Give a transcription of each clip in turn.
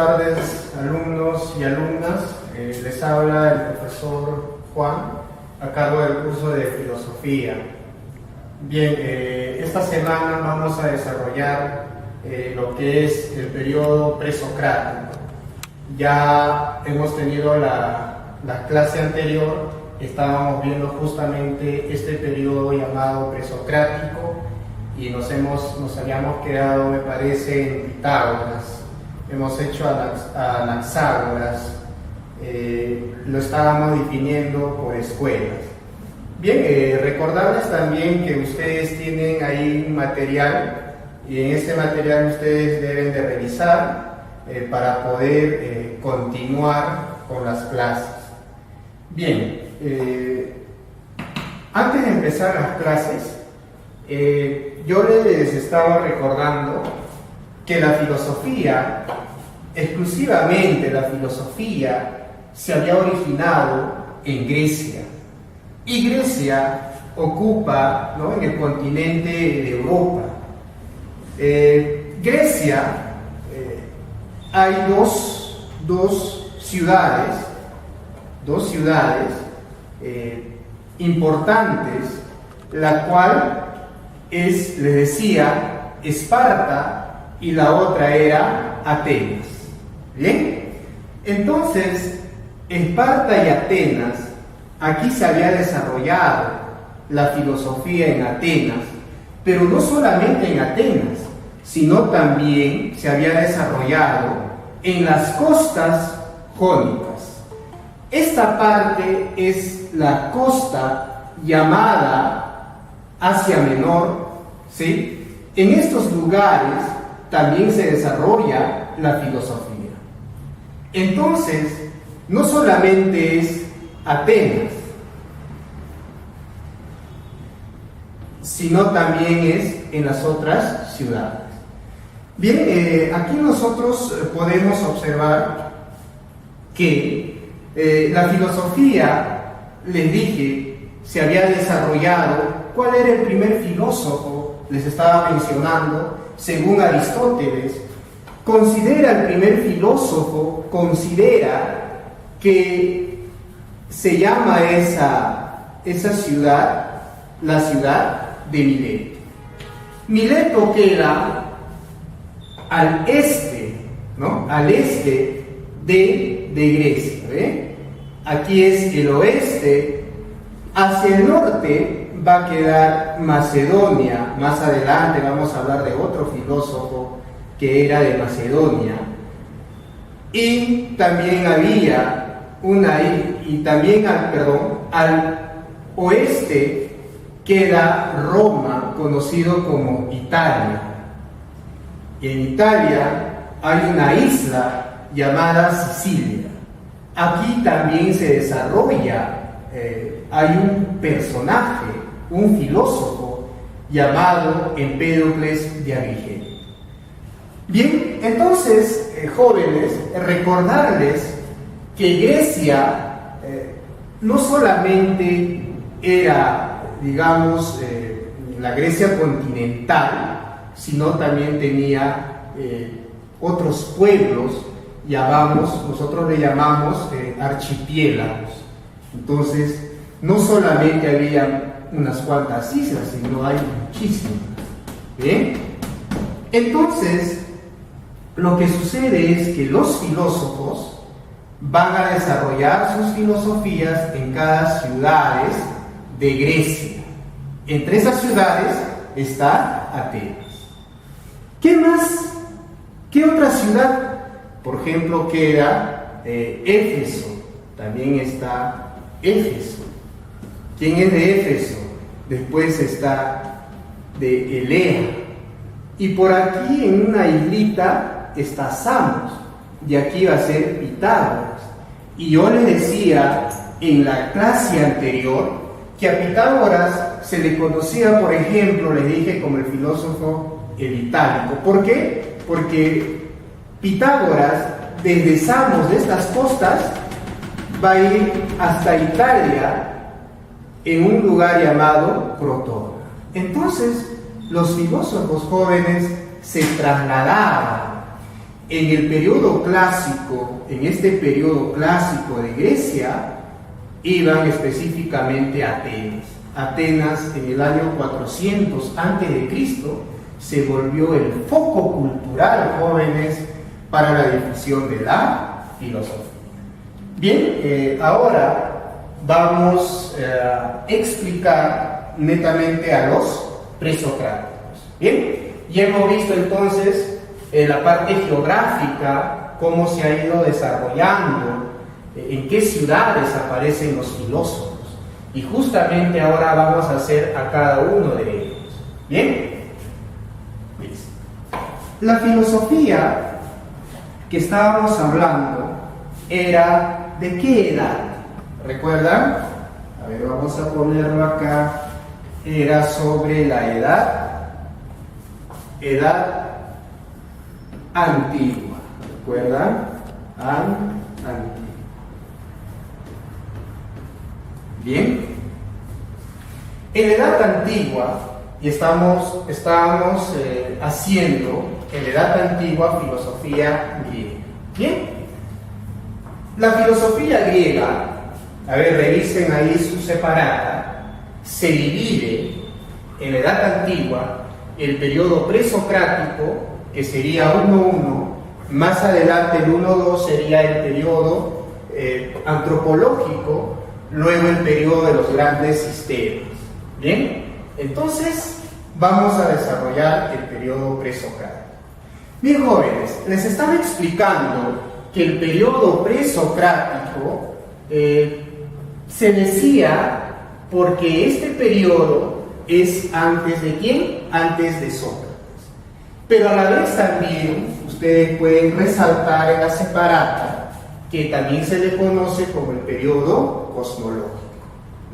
tardes, alumnos y alumnas. Les habla el profesor Juan, a cargo del curso de Filosofía. Bien, esta semana vamos a desarrollar lo que es el periodo presocrático. Ya hemos tenido la clase anterior, estábamos viendo justamente este periodo llamado presocrático y nos habíamos quedado, me parece, en Pitágoras. Hemos hecho Anaxágoras, lo estábamos definiendo por escuelas. Bien, recordarles también que ustedes tienen ahí un material y en este material ustedes deben de revisar para poder continuar con las clases. Bien, antes de empezar las clases, yo les estaba recordando que la filosofía, exclusivamente la filosofía, se había originado en Grecia. Y Grecia ocupa, ¿no?, en el continente de Europa. Grecia, hay dos ciudades importantes, la cual es, les decía, Esparta, y la otra era Atenas. ¿Bien? Entonces, Esparta y Atenas, aquí se había desarrollado la filosofía en Atenas, pero no solamente en Atenas, sino también se había desarrollado en las costas jónicas. Esta parte es la costa llamada Asia Menor, ¿sí? En estos lugares también se desarrolla la filosofía. Entonces, no solamente es Atenas, sino también es en las otras ciudades. Bien, aquí nosotros podemos observar que la filosofía, les dije, se había desarrollado. ¿Cuál era el primer filósofo? Les estaba mencionando, según Aristóteles, el primer filósofo, considera que se llama esa ciudad, la ciudad de Mileto. Mileto queda al este, ¿no?, al este de Grecia, ¿ve? Aquí es el oeste. Hacia el norte va a quedar Macedonia. Más adelante vamos a hablar de otro filósofo que era de Macedonia. Y también había al oeste queda Roma, conocido como Italia. Y en Italia hay una isla llamada Sicilia. Aquí también se desarrolla, hay un personaje, un filósofo llamado Empédocles de Agrigento. Bien, entonces, jóvenes, recordarles que Grecia no solamente era, digamos, la Grecia continental, sino también tenía otros pueblos, nosotros le llamamos archipiélagos. Entonces, no solamente había unas cuantas islas, sino hay muchísimas. ¿Bien? Entonces, lo que sucede es que los filósofos van a desarrollar sus filosofías en cada ciudad de Grecia. Entre esas ciudades está Atenas. ¿Qué más? ¿Qué otra ciudad? Por ejemplo, queda Éfeso. También está Éfeso. ¿Quién es de Éfeso? Después está de Elea. Y por aquí, en una islita, está Samos. Y aquí va a ser Pitágoras. Y yo les decía en la clase anterior que a Pitágoras se le conocía, por ejemplo, les dije, como el filósofo el itálico. ¿Por qué? Porque Pitágoras, desde Samos, de estas costas, va a ir hasta Italia, en un lugar llamado Crotona. Entonces, los filósofos jóvenes se trasladaban en el periodo clásico, en este periodo clásico de Grecia, iban específicamente a Atenas. Atenas en el año 400 a.C. se volvió el foco cultural, jóvenes, para la difusión de la filosofía. Bien, ahora vamos a explicar netamente a los presocráticos. Bien, ya hemos visto entonces la parte geográfica, cómo se ha ido desarrollando, en qué ciudades aparecen los filósofos. Y justamente ahora vamos a hacer a cada uno de ellos. ¿Bien? Listo. La filosofía que estábamos hablando era ¿de qué edad? ¿Recuerdan? A ver, vamos a ponerlo acá. Era sobre la edad antigua. ¿Recuerdan? Antigua. Bien, en la edad antigua, y estábamos haciendo en la edad antigua filosofía griega. Bien, la filosofía griega, a ver, revisen ahí su separata, se divide en la edad antigua el periodo presocrático, que sería 1-1, más adelante el 1-2 sería el periodo antropológico, luego el periodo de los grandes sistemas. Bien, entonces vamos a desarrollar el periodo presocrático. Bien, jóvenes, les estaba explicando que el periodo presocrático se decía porque este periodo es antes de ¿quién? Antes de Sócrates. Pero a la vez también ustedes pueden resaltar en la separata que también se le conoce como el periodo cosmológico.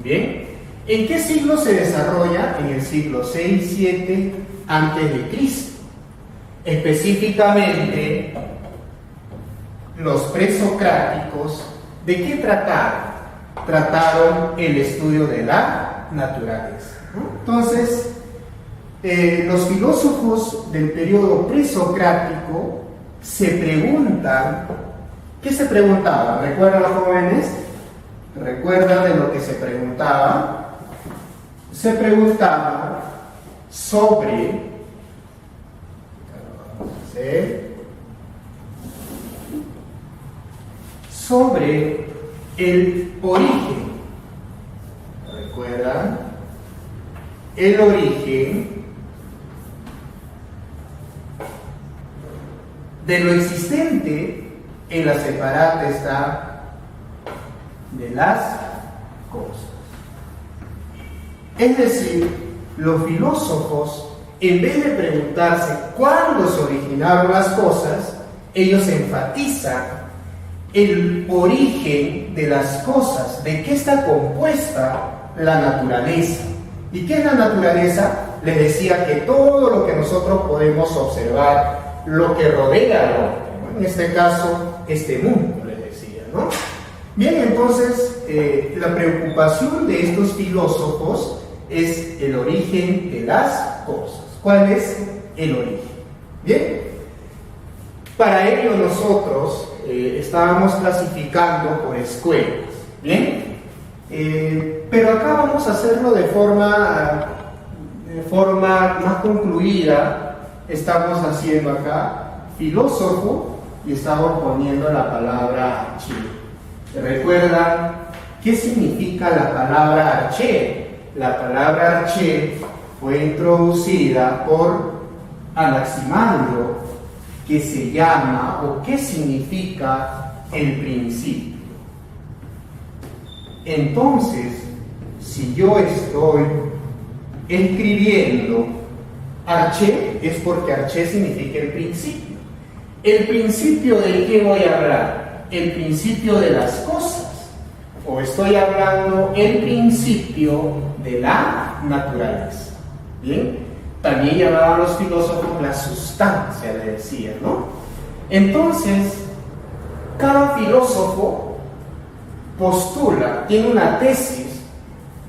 Bien, ¿en qué siglo se desarrolla? En el siglo 6-7 antes de Cristo. Específicamente, los presocráticos, ¿de qué trataron? Trataron el estudio de la naturaleza. Entonces, los filósofos del periodo presocrático se preguntan, ¿qué se preguntaban? ¿Recuerdan, los jóvenes? ¿Recuerdan de lo que se preguntaba? Se preguntaba sobre el origen. ¿Recuerdan? El origen de lo existente. En la separata está de las cosas. Es decir, los filósofos, en vez de preguntarse cuándo se originaron las cosas, ellos enfatizan el origen de las cosas, de qué está compuesta la naturaleza. ¿Y qué es la naturaleza? Les decía que todo lo que nosotros podemos observar, lo que rodea al hombre. En este caso, este mundo, les decía, ¿no? Bien, entonces, la preocupación de estos filósofos es el origen de las cosas. ¿Cuál es el origen? Bien, para ello nosotros estábamos clasificando por escuelas, ¿bien? Pero acá vamos a hacerlo de forma más concluida. Estamos haciendo acá filósofo y estamos poniendo la palabra arché. ¿Recuerdan qué significa la palabra arché? La palabra arché fue introducida por Anaximandro, que se llama, o qué significa el principio. Entonces, si yo estoy escribiendo arché, es porque arché significa el principio. ¿El principio de qué voy a hablar? El principio de las cosas. O estoy hablando el principio de la naturaleza. ¿Bien? También llamaban los filósofos la sustancia, le decían, ¿no? Entonces, cada filósofo postula, tiene una tesis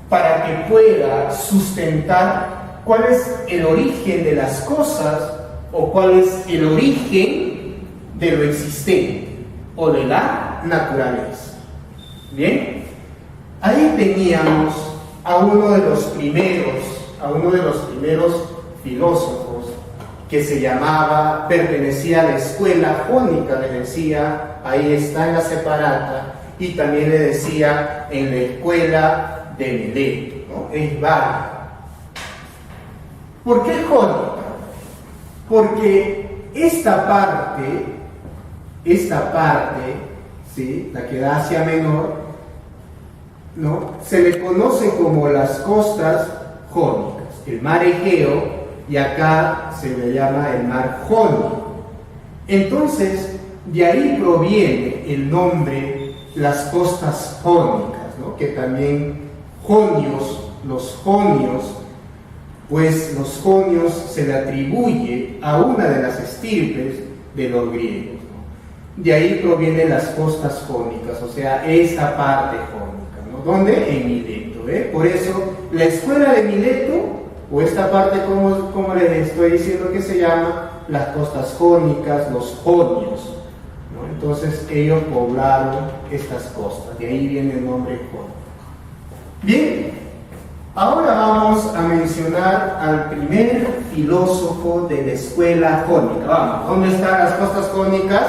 para que pueda sustentar cuál es el origen de las cosas o cuál es el origen de lo existente o de la naturaleza. Bien, ahí teníamos a uno de los primeros filósofos que se llamaba, pertenecía a la escuela jónica, le decía, ahí está en la separata, y también le decía en la escuela de Mileto, ¿no? Es válido. ¿Por qué jónica? Porque esta parte, ¿sí?, la que da hacia menor, ¿no?, se le conoce como las costas jónicas, el mar Egeo, y acá se le llama el mar Jónico. Entonces, de ahí proviene el nombre las costas jónicas, ¿no?, que también los jonios, pues los jonios se le atribuye a una de las estirpes de los griegos, ¿no? De ahí provienen las costas jónicas, o sea, esta parte jónica, ¿no? ¿Dónde? En Mileto, ¿eh? Por eso, la escuela de Mileto, o esta parte, como les estoy diciendo que se llama, las costas jónicas, los jonios, ¿no? Entonces, ellos poblaron estas costas, de ahí viene el nombre jónico. Bien, ahora vamos a mencionar al primer filósofo de la escuela jónica. Vamos, ¿dónde están las costas jónicas?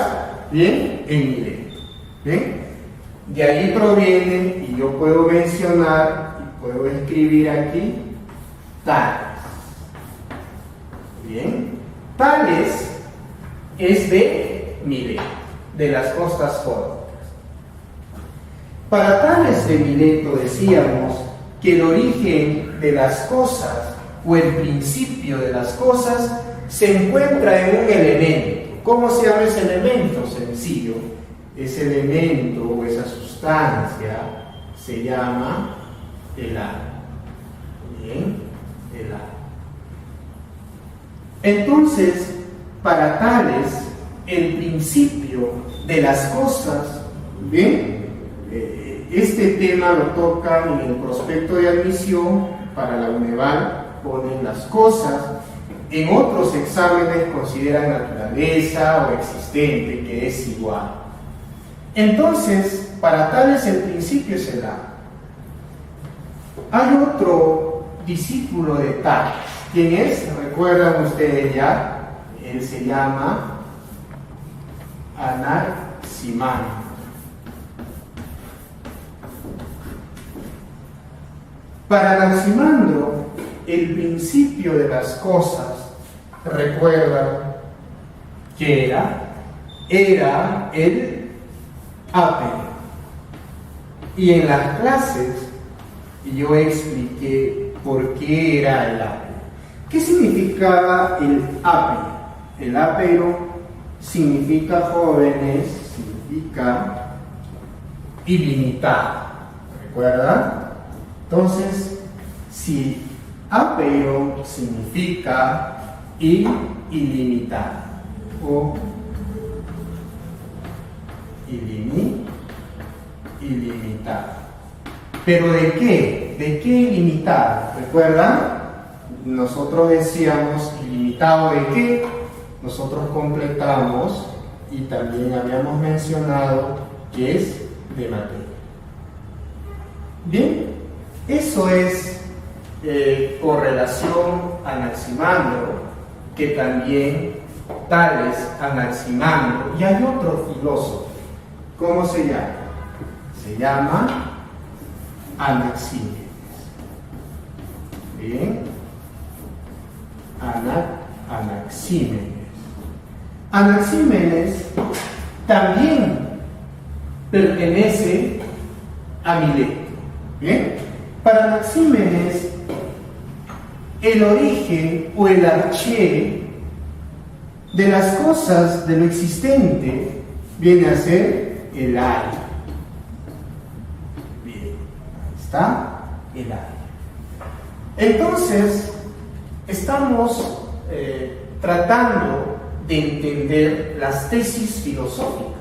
Bien, en Mileto. Bien, de ahí proviene, y yo puedo mencionar, y puedo escribir aquí, Tales. Bien, Tales es de Mileto, de las costas jónicas. Para Tales de Mileto decíamos que el origen de las cosas o el principio de las cosas se encuentra en un elemento. ¿Cómo se llama ese elemento? Sencillo. Ese elemento o esa sustancia se llama el agua. Bien, el agua. Entonces, para Tales, el principio de las cosas, bien, este tema lo tocan en el prospecto de admisión para la UNEVAL, ponen las cosas. En otros exámenes consideran naturaleza o existente, que es igual. Entonces, para Tales el principio es el agua. Hay otro discípulo de Tales. ¿Quién es? ¿Recuerdan ustedes ya? Él se llama Anaximandro. Para Anaximandro, el principio de las cosas, recuerdan que era el apeo. Y en las clases yo expliqué por qué era el apeo. ¿Qué significaba el apeo? El apeo significa, jóvenes, significa ilimitado. ¿Recuerdan? Entonces, si apeo significa ilimitado o ilimitado. ¿Pero de qué? ¿De qué ilimitado? ¿Recuerdan? Nosotros decíamos ilimitado de qué. Nosotros completamos y también habíamos mencionado que es de materia. Bien, eso es con relación a Anaximandro, que también Tales, Anaximandro, y hay otro filósofo. ¿Cómo se llama? Se llama Anaxímenes. Bien, Anaxímenes. Anaxímenes también pertenece a Mileto. Bien, para Anaxímenes el origen o el arché de las cosas, de lo existente, viene a ser el aire. Bien, ahí está el aire. Entonces, estamos tratando de entender las tesis filosóficas,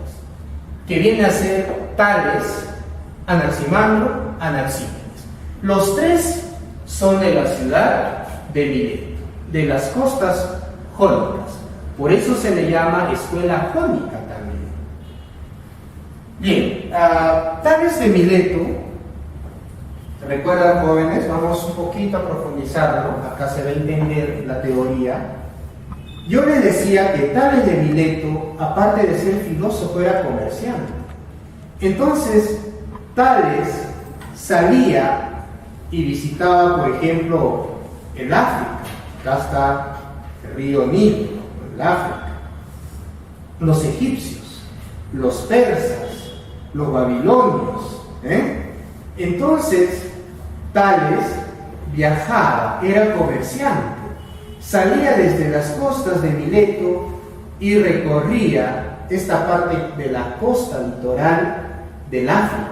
que viene a ser Tales, Anaximandro, Anaxímenes. Los tres son de la ciudad de Mileto, de las costas jónicas. Por eso se le llama escuela jónica también. Bien, Tales de Mileto, recuerdan jóvenes, vamos un poquito a profundizarlo, acá se va a entender la teoría. Yo les decía que Tales de Mileto, aparte de ser filósofo, era comerciante. Entonces, Tales salía y visitaba, por ejemplo, el África. Acá está el río Nilo, el África. Los egipcios, los persas, los babilonios. Entonces, Tales viajaba, era comerciante. Salía desde las costas de Mileto y recorría esta parte de la costa litoral del África.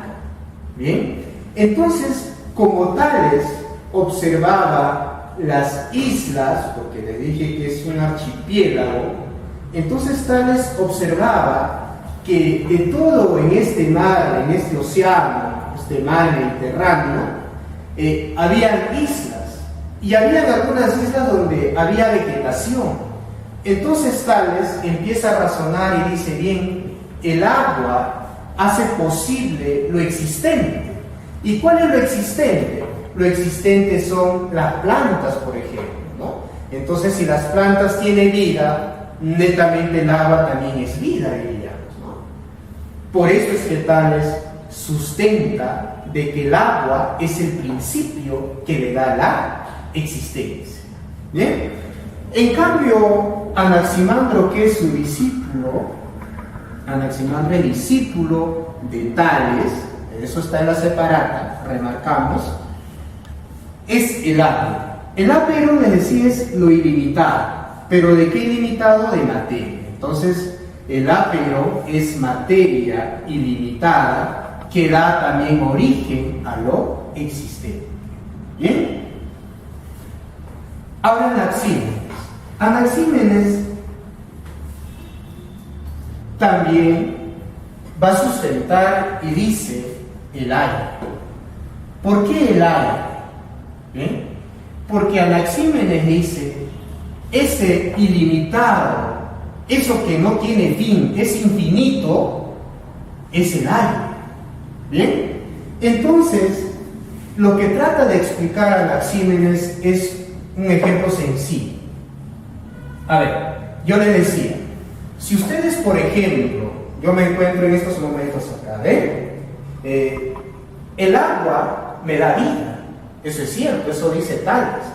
Bien, entonces, como Tales observaba las islas, porque le dije que es un archipiélago, entonces Tales observaba que de todo en este mar, en este océano, este mar Mediterráneo, habían islas. Y había algunas islas donde había vegetación. Entonces Tales empieza a razonar y dice, bien, el agua hace posible lo existente. ¿Y cuál es lo existente? Lo existente son las plantas, por ejemplo, ¿no? Entonces, si las plantas tienen vida, netamente el agua también es vida, diríamos, ¿no? Por eso es que Tales sustenta de que el agua es el principio que le da la existencia. ¿Bien? En cambio, Anaximandro, que es su discípulo, Anaximandro es discípulo de Tales, eso está en la separata, remarcamos, es el ápero. El ápero, les decía, es lo ilimitado, pero ¿de qué ilimitado? De materia. Entonces, el ápero es materia ilimitada que da también origen a lo existente. ¿Bien? Ahora Anaxímenes. Anaxímenes también va a sustentar y dice el aire. ¿Por qué el aire? ¿Bien? Porque Anaxímenes dice, ese ilimitado, eso que no tiene fin, es infinito, es el aire. ¿Bien? Entonces, lo que trata de explicar Anaxímenes es un ejemplo sencillo. A ver, yo les decía, si ustedes, por ejemplo, yo me encuentro en estos momentos acá, el agua me da vida, eso es cierto, eso dice Tales.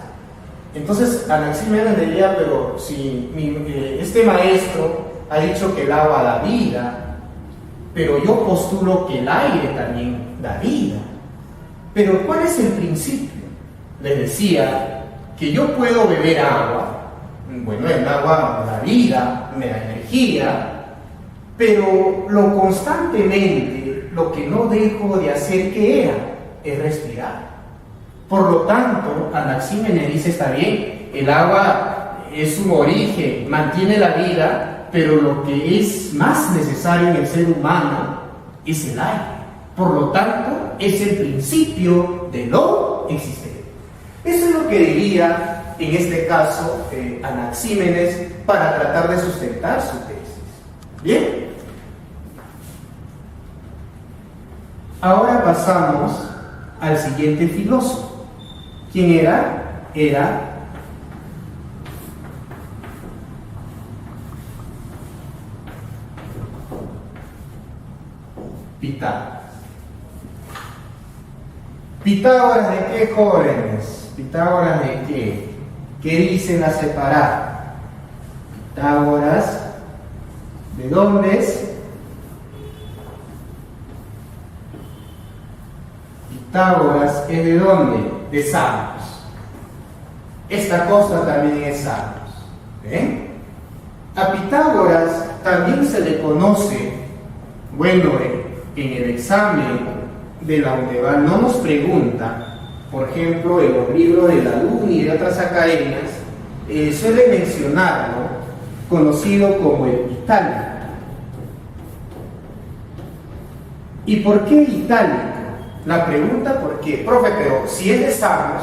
Entonces Anaxímenes diría, pero si este maestro ha dicho que el agua da vida, pero yo postulo que el aire también da vida. Pero ¿cuál es el principio? Les decía que yo puedo beber agua, bueno, el agua me da vida, me da energía, pero lo constantemente, lo que no dejo de hacer, ¿qué era? Es respirar. Por lo tanto, Anaxímenes dice, está bien, el agua es un origen, mantiene la vida, pero lo que es más necesario en el ser humano es el aire. Por lo tanto, es el principio de lo existente. Eso es lo que diría, en este caso, Anaxímenes para tratar de sustentar su tesis. ¿Bien? Ahora pasamos al siguiente filósofo. ¿Quién era? Era Pitágoras. ¿Pitágoras de qué, jóvenes? ¿Pitágoras de qué? ¿Qué dice la separata? Pitágoras, ¿de dónde es? Pitágoras es de dónde? De Samos. Esta costa también es Samos. A Pitágoras también se le conoce, bueno, en el examen de la UNEVAL no nos pregunta, por ejemplo, en los libros de la UNI y de otras academias, suele mencionarlo, conocido como el itálico. ¿Y por qué itálico? La pregunta, ¿por qué? Profe, pero si es de Samos,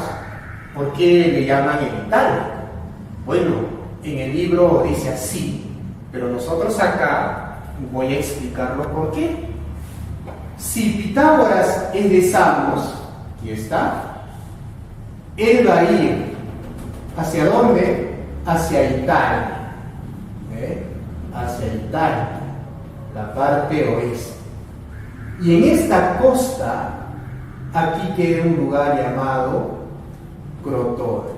¿por qué le llaman el itálico? Bueno, en el libro dice así, Pero nosotros acá voy a explicarlo por qué. Si Pitágoras es de Samos, aquí está, él va a ir ¿hacia dónde? Hacia Italia. Hacia Italia, la parte oeste. Y en esta costa, aquí queda un lugar llamado Crotone.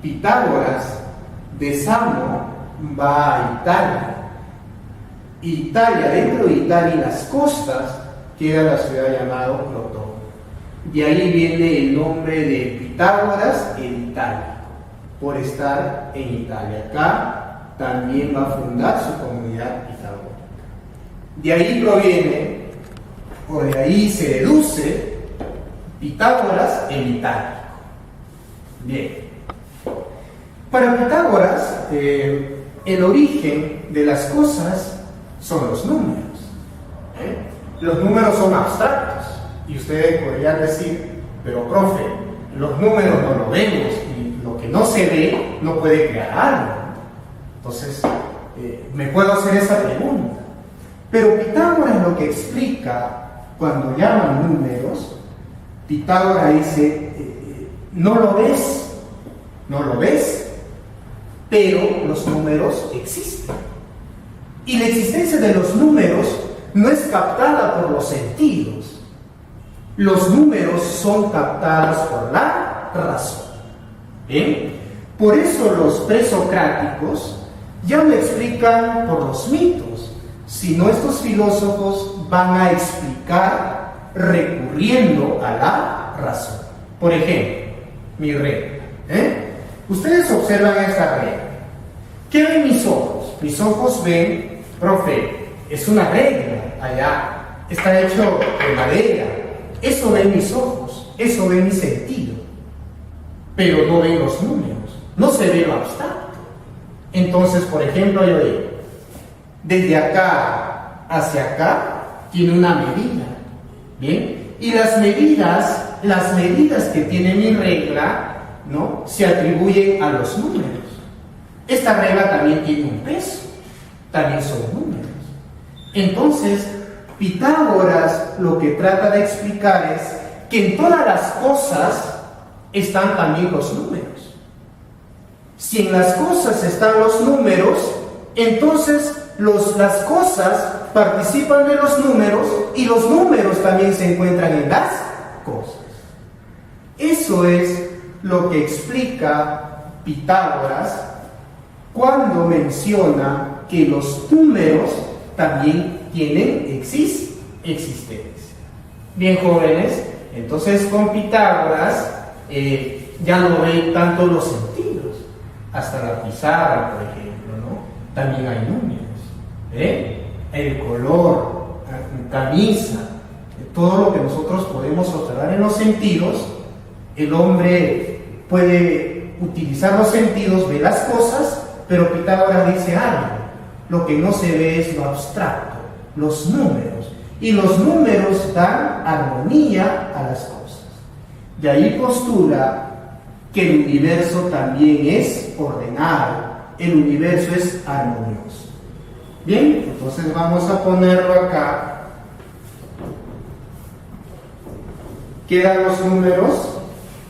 Pitágoras de Samo va a Italia. Italia, dentro de Italia y las costas, queda la ciudad llamada Crotone. De ahí viene el nombre de Pitágoras en Italia, por estar en Italia. Acá también va a fundar su comunidad pitagórica. De ahí proviene, o de ahí se deduce, Pitágoras en Italia. Bien. Para Pitágoras, el origen de las cosas son los números. Los números son abstractos. Y ustedes podrían decir, pero profe, los números no lo vemos y lo que no se ve no puede crear algo. Entonces, me puedo hacer esa pregunta. Pero Pitágoras lo que explica cuando llaman números, Pitágoras dice, no lo ves, pero los números existen. Y la existencia de los números no es captada por los sentidos. Los números son captados por la razón. ¿Bien? Por eso los presocráticos ya lo explican por los mitos, sino estos filósofos van a explicar recurriendo a la razón. Por ejemplo, mi regla. Ustedes observan esta regla. ¿Qué ven mis ojos? Mis ojos ven, profe, es una regla allá, está hecho de madera. Eso ven mis ojos, eso ven mi sentido, pero no ven los números, no se ve lo abstracto. Entonces, por ejemplo, yo digo, desde acá hacia acá tiene una medida, ¿bien? Y las medidas que tiene mi regla, ¿no?, se atribuyen a los números. Esta regla también tiene un peso, también son números. Entonces, Pitágoras lo que trata de explicar es que en todas las cosas están también los números. Si en las cosas están los números, entonces las cosas participan de los números y los números también se encuentran en las cosas. Eso es lo que explica Pitágoras cuando menciona que los números también tienen existencia. Bien, jóvenes, entonces con Pitágoras ya no ven tanto los sentidos, hasta la pizarra, por ejemplo, ¿no? También hay números, el color, camisa, todo lo que nosotros podemos observar en los sentidos. El hombre puede utilizar los sentidos, ve las cosas, pero Pitágoras dice algo: lo que no se ve es lo abstracto, los números, y los números dan armonía a las cosas. De ahí postula que el universo también es ordenado, el universo es armonioso. Bien, entonces vamos a ponerlo acá. Quedan los números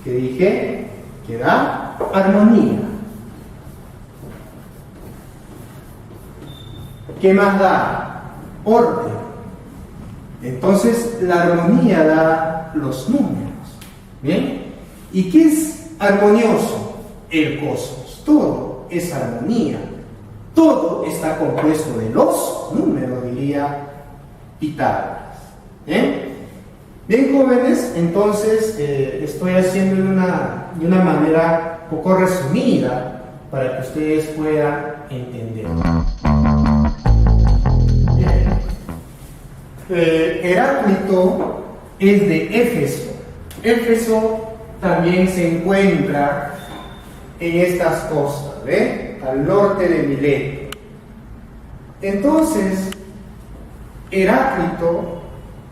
que dije que da armonía. ¿Qué más da? Orden. Entonces la armonía da los números. ¿Bien? ¿Y qué es armonioso? El cosmos. Todo es armonía. Todo está compuesto de los números, diría Pitágoras. Bien, jóvenes, entonces estoy haciendo de una manera poco resumida para que ustedes puedan entender. Heráclito es de Éfeso. Éfeso también se encuentra en estas costas, al norte de Mileto. Entonces, Heráclito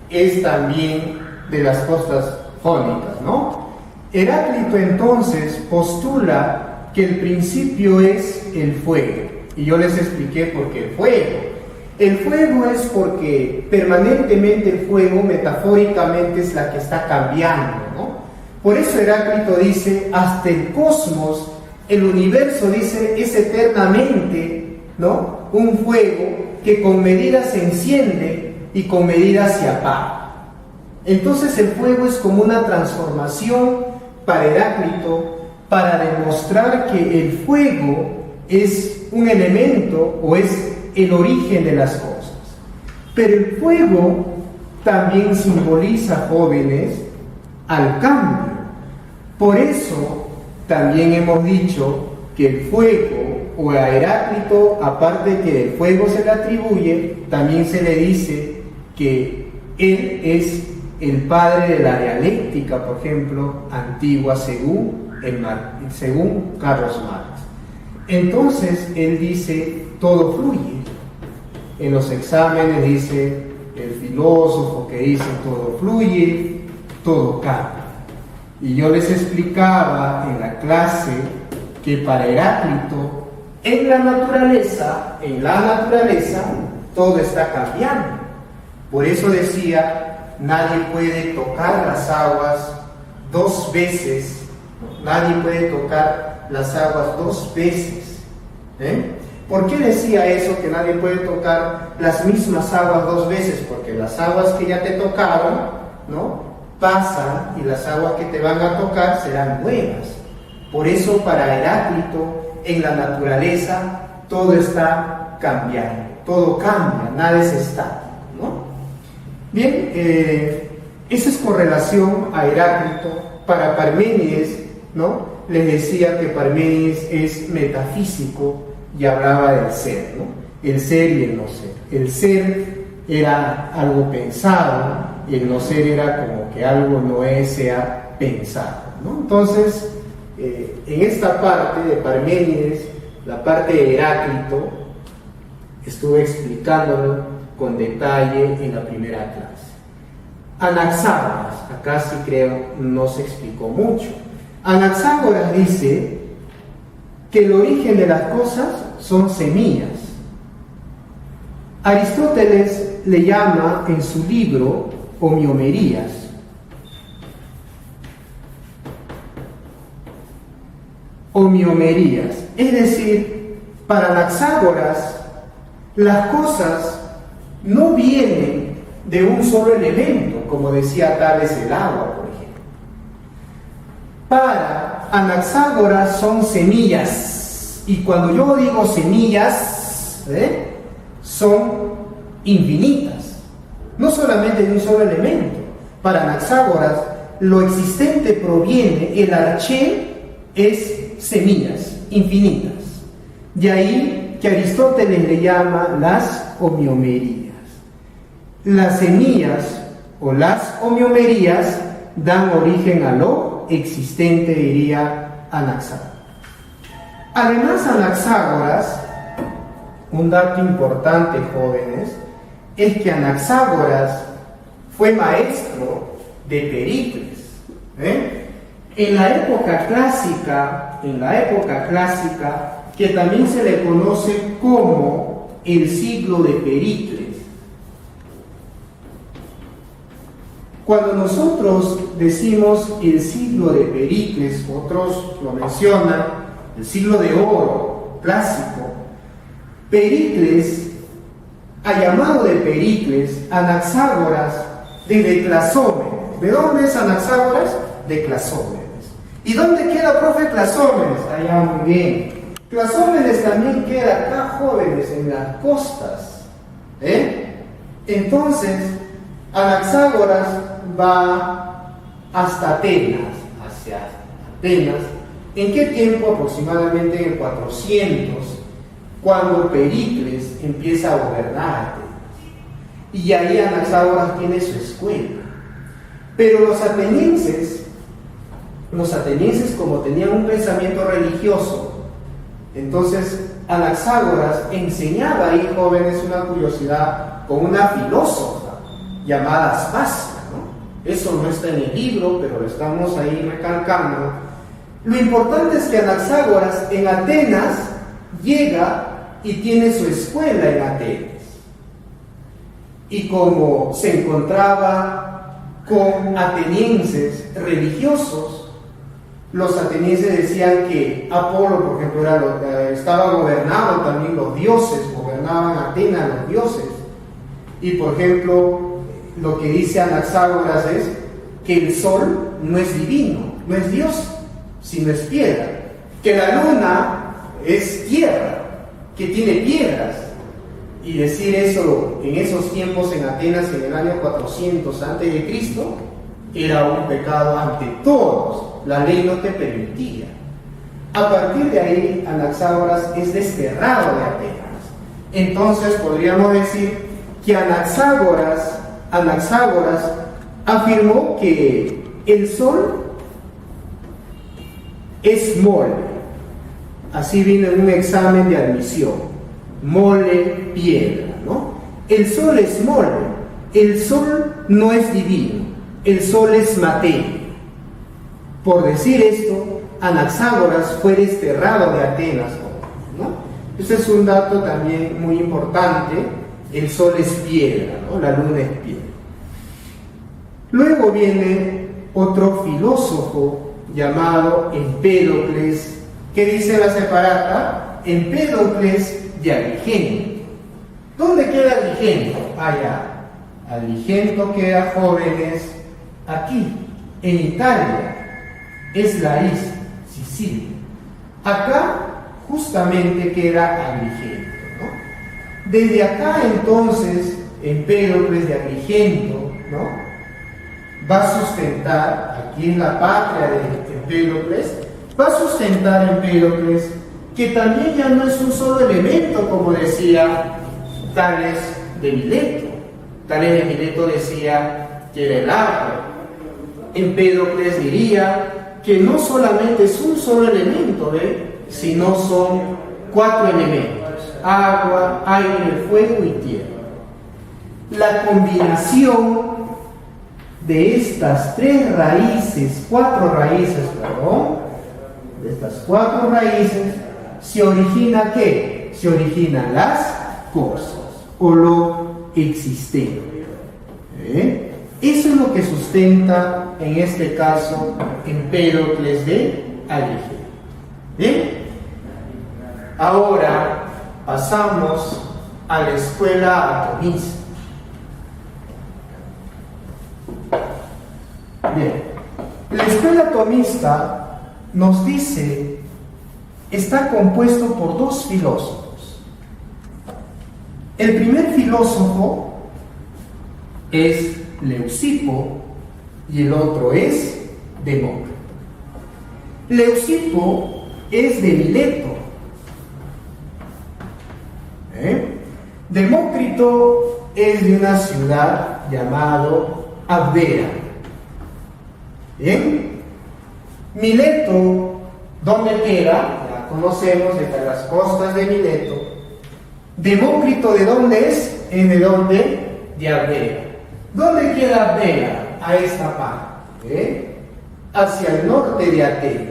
es también de las costas jónicas, ¿no? Heráclito entonces postula que el principio es el fuego. Y yo les expliqué por qué el fuego. El fuego es porque permanentemente el fuego, metafóricamente, es la que está cambiando, ¿no? Por eso Heráclito dice, hasta el cosmos, el universo, dice, es eternamente, ¿no?, un fuego que con medida se enciende y con medida se apaga. Entonces el fuego es como una transformación para Heráclito, para demostrar que el fuego es un elemento o es el origen de las cosas. Pero el fuego también simboliza, jóvenes, al cambio. Por eso también hemos dicho que el fuego, o a Heráclito, aparte de que el fuego se le atribuye, también se le dice que él es el padre de la dialéctica, por ejemplo, antigua, según Carlos Marx. Entonces, él dice, todo fluye. En los exámenes dice el filósofo que dice, todo fluye, todo cambia. Y yo les explicaba en la clase que para Heráclito, en la naturaleza, todo está cambiando. Por eso decía, nadie puede tocar las aguas dos veces, nadie puede tocar las aguas dos veces. ¿Por qué decía eso, que nadie puede tocar las mismas aguas dos veces? Porque las aguas que ya te tocaron, ¿no?, pasan, y las aguas que te van a tocar serán nuevas. Por eso para Heráclito, en la naturaleza, todo está cambiando, todo cambia, nada es estático, ¿no? Bien, esa es con relación a Heráclito. Para Parménides, ¿no?, les decía que Parménides es metafísico y hablaba del ser, ¿no?, el ser y el no ser. El ser era algo pensado, y el no ser era como que algo no es, sea pensado, ¿no? Entonces, en esta parte de Parménides, la parte de Heráclito, estuve explicándolo con detalle en la primera clase. Anaxágoras, acá sí creo no se explicó mucho. Anaxágoras dice que el origen de las cosas son semillas. Aristóteles le llama en su libro homiomerías. Homiomerías, es decir, para Anaxágoras las cosas no vienen de un solo elemento, como decía Tales el agua, por ejemplo. Para Anaxágoras son semillas, y cuando yo digo semillas, son infinitas, no solamente de un solo elemento. Para Anaxágoras lo existente proviene, el arché es semillas infinitas. De ahí que Aristóteles le llama las homiomerías. Las semillas o las homiomerías dan origen a lo existente, diría Anaxágoras. Además, Anaxágoras, un dato importante, jóvenes, es que Anaxágoras fue maestro de Pericles. En la época clásica, que también se le conoce como el siglo de Pericles. Cuando nosotros decimos el siglo de Pericles, otros lo mencionan, el siglo de oro clásico, Pericles ha llamado de Pericles Anaxágoras desde Clasómenes. ¿De dónde es Anaxágoras? De Clasómenes. ¿Y dónde queda, profe, Clasómenes? Allá, muy bien. Clasómenes también queda acá, jóvenes, en las costas. Entonces, Anaxágoras va hasta Atenas, hacia Atenas. ¿En qué tiempo? Aproximadamente en el 400, cuando Pericles empieza a gobernar Atenas. Y ahí Anaxágoras tiene su escuela. Pero los atenienses, como tenían un pensamiento religioso, entonces Anaxágoras enseñaba ahí, jóvenes, una curiosidad, con una filósofa llamada Aspasia, ¿no? Eso no está en el libro, pero lo estamos ahí recalcando, Lo importante es que Anaxágoras en Atenas llega y tiene su escuela en Atenas. Y como se encontraba con atenienses religiosos, los atenienses decían que Apolo, por ejemplo, estaba gobernado también los dioses, gobernaban Atenas los dioses. Y por ejemplo, lo que dice Anaxágoras es que el sol no es divino, no es Dios, sino es piedra. Que la luna es tierra, que tiene piedras. Y decir eso en esos tiempos en Atenas, en el año 400 a.C., era un pecado ante todos. La ley no te permitía. A partir de ahí, Anaxágoras es desterrado de Atenas. Entonces podríamos decir que Anaxágoras afirmó que el sol es mole. Así vino en un examen de admisión. Mole, piedra, ¿no? El sol es mole. El sol no es divino. El sol es materia. Por decir esto, Anaxágoras fue desterrado de Atenas, ¿no? Ese es un dato también muy importante. El sol es piedra, ¿no? La luna es piedra. Luego viene otro filósofo llamado Empédocles, que dice la separata, Empédocles de Agrigento. ¿Dónde queda Agrigento? Allá. Agrigento queda, jóvenes, aquí, en Italia. Es la isla, Sicilia. Acá justamente queda Agrigento, ¿no? Desde acá entonces, Empédocles de Agrigento, ¿no?, va a sustentar, aquí en la patria de Empédocles, va a sustentar Empédocles que también ya no es un solo elemento, como decía Tales de Mileto. Tales de Mileto decía que era el agua. Empédocles diría que no solamente es un solo elemento, sino son 4 elementos: agua, aire, fuego y tierra. La combinación de estas 4 raíces, de estas 4 raíces, se origina ¿qué? Se originan las cosas o lo existente. Eso es lo que sustenta en este caso Empédocles de Agrigento. ¿Bien? Ahora pasamos a la escuela atomista. Bien, la escuela atomista nos dice, está compuesto por 2 filósofos. El primer filósofo es Leucipo y el otro es Demócrito. Leucipo es de Mileto. Demócrito es de una ciudad llamada Abdera. Bien, Mileto, ¿dónde queda? Ya conocemos, de las costas de Mileto. Demócrito, ¿de dónde es? ¿Es de dónde? De Abdera. ¿Dónde queda Abdera? A esta parte, hacia el norte de Atenas.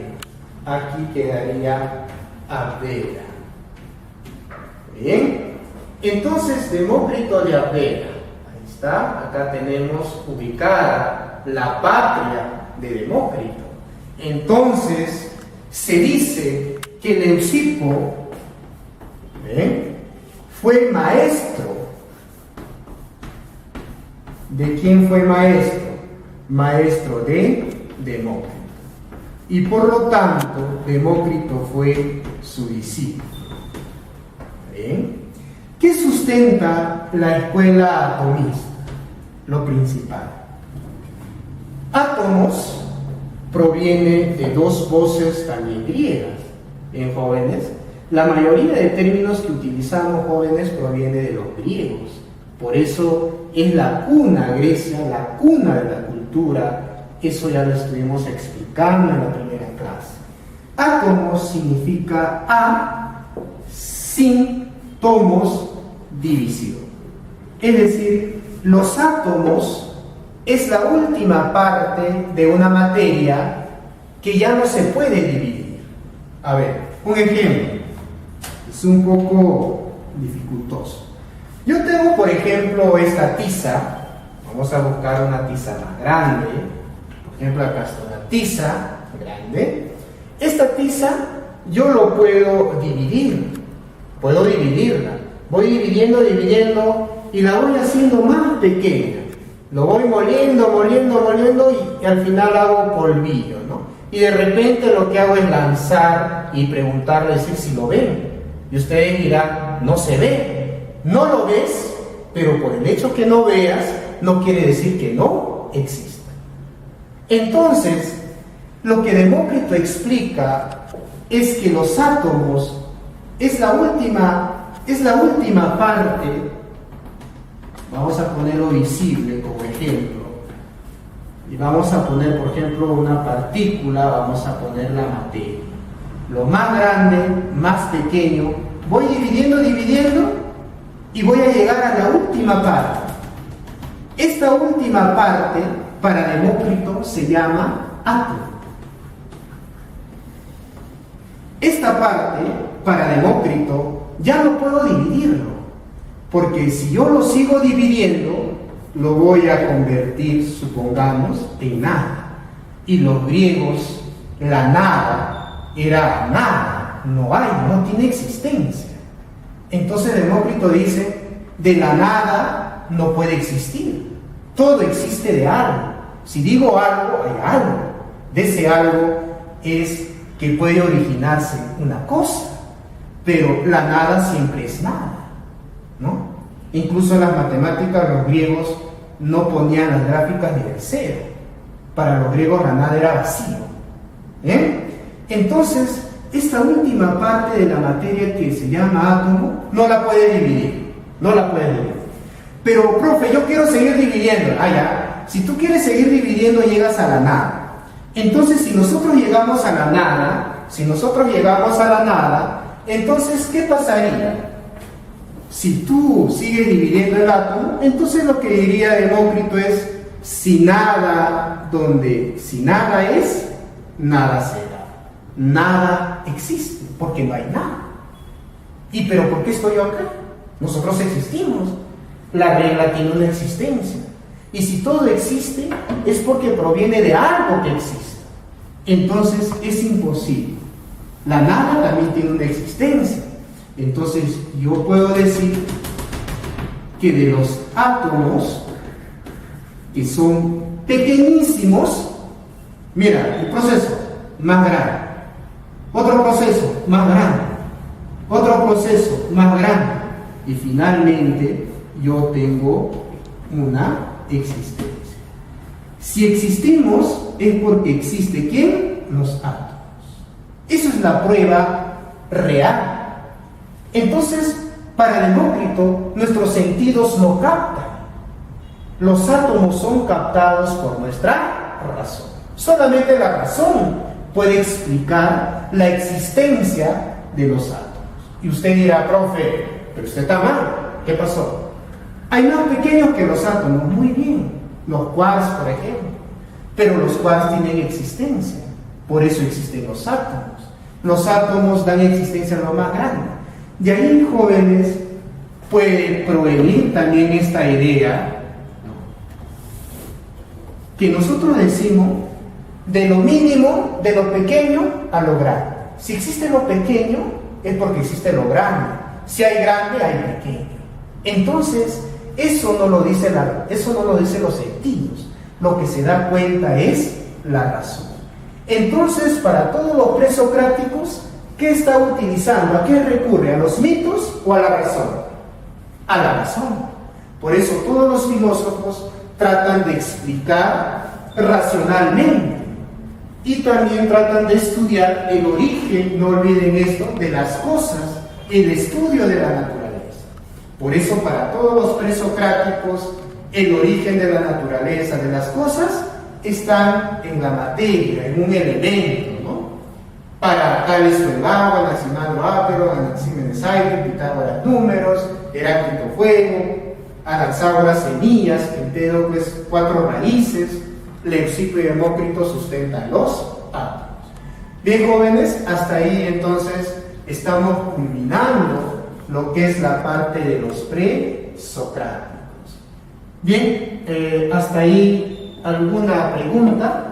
Aquí quedaría Abdera. Bien, entonces Demócrito de Abdera. Ahí está, acá tenemos ubicada la patria de Demócrito. Entonces se dice que Leucipo fue maestro. ¿De quién fue maestro? Maestro de Demócrito. Y por lo tanto, Demócrito fue su discípulo. ¿Qué sustenta la escuela atomista? Lo principal. Átomos proviene de 2 voces también griegas. En jóvenes, la mayoría de términos que utilizamos, jóvenes, proviene de los griegos. Por eso es la cuna, Grecia, la cuna de la cultura. Eso ya lo estuvimos explicando en la primera clase. Átomos significa a, sin, tomos, división. Es decir, los átomos es la última parte de una materia que ya no se puede dividir. A ver, un ejemplo. Es un poco dificultoso. Yo tengo, por ejemplo, esta tiza. Vamos a buscar una tiza más grande. Por ejemplo, acá está una tiza grande. Esta tiza yo lo puedo dividir. Puedo dividirla. Voy dividiendo y la voy haciendo más pequeña. Lo voy moliendo y al final hago polvillo, ¿no? Y de repente lo que hago es lanzar y preguntarle, decir si lo ven. Y ustedes dirán, no se ve. No lo ves, pero por el hecho que no veas, no quiere decir que no exista. Entonces, lo que Demócrito explica es que los átomos es la última parte. Vamos a ponerlo visible como ejemplo. Y vamos a poner, por ejemplo, una partícula, vamos a poner la materia. Lo más grande, más pequeño, voy dividiendo y voy a llegar a la última parte. Esta última parte, para Demócrito, se llama átomo. Esta parte, para Demócrito, ya no puedo dividirlo. Porque si yo lo sigo dividiendo, lo voy a convertir, supongamos, en nada. Y los griegos, la nada era nada, no hay, no tiene existencia. Entonces Demócrito dice, de la nada no puede existir. Todo existe de algo. Si digo algo, hay algo. De ese algo es que puede originarse una cosa, pero la nada siempre es nada, ¿no? Incluso en las matemáticas los griegos no ponían las gráficas ni del cero. Para los griegos la nada era vacío. Entonces, esta última parte de la materia que se llama átomo no la puede dividir. Pero, profe, yo quiero seguir dividiendo. Ya. Si tú quieres seguir dividiendo, llegas a la nada. Entonces, si nosotros llegamos a la nada, entonces, ¿qué pasaría? Si tú sigues dividiendo el átomo, entonces lo que diría Demócrito es, si nada es, nada será. Nada existe, porque no hay nada. ¿Pero por qué estoy yo acá? Nosotros existimos. La regla tiene una existencia. Y si todo existe, es porque proviene de algo que existe. Entonces es imposible. La nada también tiene una existencia. Entonces yo puedo decir que de los átomos, que son pequeñísimos, mira, el proceso más grande, otro proceso más grande, otro proceso más grande, y finalmente yo tengo una existencia. Si existimos es porque existe ¿quién? Los átomos. Eso es la prueba real. Entonces, para Demócrito, nuestros sentidos no captan. Los átomos son captados por nuestra razón. Solamente la razón puede explicar la existencia de los átomos. Y usted dirá, profe, pero usted está mal. ¿Qué pasó? Hay más pequeños que los átomos, muy bien. Los quarks, por ejemplo. Pero los quarks tienen existencia. Por eso existen los átomos. Los átomos dan existencia a lo más grande. De ahí, jóvenes, puede provenir también esta idea que nosotros decimos de lo mínimo, de lo pequeño a lo grande. Si existe lo pequeño, es porque existe lo grande. Si hay grande, hay pequeño. Entonces, eso no lo dicen los sentidos. Lo que se da cuenta es la razón. Entonces, para todos los presocráticos, ¿qué está utilizando? ¿A qué recurre? ¿A los mitos o a la razón? A la razón. Por eso todos los filósofos tratan de explicar racionalmente y también tratan de estudiar el origen, no olviden esto, de las cosas, el estudio de la naturaleza. Por eso para todos los presocráticos el origen de la naturaleza, de las cosas, están en la materia, en un elemento, ¿no? Para Tales fue el agua, Anaximandro ápero, Anaxímenes aire, Pitágoras números, Heráclito fuego, Anaxágoras semillas, Empédocles 4 raíces, Leucipo y Demócrito sustentan los átomos. Bien, jóvenes, hasta ahí entonces estamos culminando lo que es la parte de los presocráticos. Bien, hasta ahí alguna pregunta.